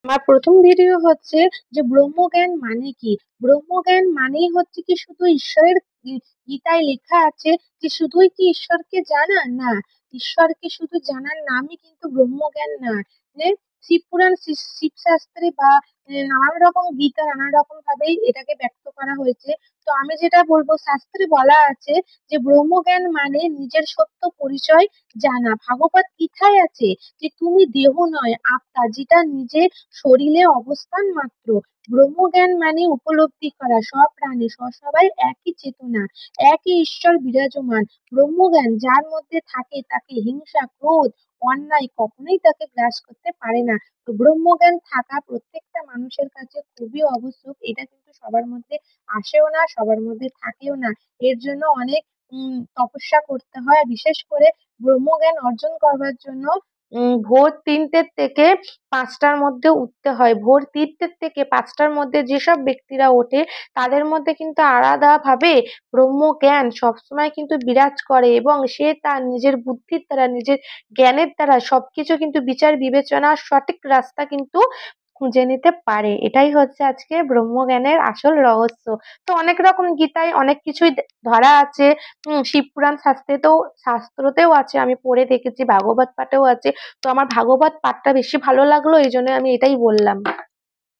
আমার প্রথম ভিডিও হচ্ছে যে ব্রহ্মজ্ঞান মানে কি। ব্রহ্মজ্ঞান মানেই হচ্ছে কি শুধু ঈশ্বরের গীতায় লেখা আছে যে শুধুই কি ঈশ্বরকে জানা, না, ঈশ্বরকে শুধু জানার নামই কিন্তু ব্রহ্মজ্ঞান না। যে শিবপুরাণ, শিবশাস্ত্রে বা নানান রকম গীতা নানান রকম ভাবেই এটাকে ব্যক্ত করা হয়েছে। তো আমি যেটা বলবো, শাস্ত্রে বলা আছে যে ব্রহ্মজ্ঞান মানে নিজের সত্য পরিচয় জানা। ভাগবত গীতায় আছে যে তুমি দেহ নয় আত্মা, যেটা নিজের শরীরে অবস্থান মাত্র। ব্রহ্মজ্ঞান মানে উপলব্ধি করা সব প্রাণী সবাই একই চেতনা, একই ঈশ্বর বিরাজমান। ব্রহ্মজ্ঞান যার মধ্যে থাকে তাকে হিংসা, ক্রোধ, অন্যায় কখনোই তাকে গ্রাস করতে পারে না। তো ব্রহ্মজ্ঞান থাকা প্রত্যেকটা মানুষের কাছে খুবই আবশ্যক। এটা কিন্তু সবার মধ্যে আসেও না, সবার মধ্যে থাকেও না। এর জন্য অনেক তপস্যা করতে হয়। বিশেষ করে ব্রহ্মজ্ঞান অর্জন করবার জন্য ভোর ৩টে থেকে ৫টার মধ্যে উঠতে হয়। ভোর ৩টে থেকে ৫টার মধ্যে যেসব ব্যক্তিরা ওঠে তাদের মধ্যে কিন্তু আলাদাভাবে ব্রহ্মজ্ঞান সবসময় কিন্তু বিরাজ করে, এবং সে তার নিজের বুদ্ধির দ্বারা, নিজের জ্ঞানের দ্বারা সবকিছু কিন্তু বিচার বিবেচনার সঠিক রাস্তা কিন্তু খুঁজে নিতে পারে। এটাই হচ্ছে আজকে ব্রহ্মজ্ঞানের আসল রহস্য। তো অনেক রকম গীতায় অনেক কিছুই ধরা আছে। শিবপুরাণ শাস্ত্রতেও আছে, আমি পড়ে দেখেছি, ভাগবত পাঠেও আছে। তো আমার ভাগবত পাঠটা বেশি ভালো লাগলো, এই জন্য আমি এটাই বললাম।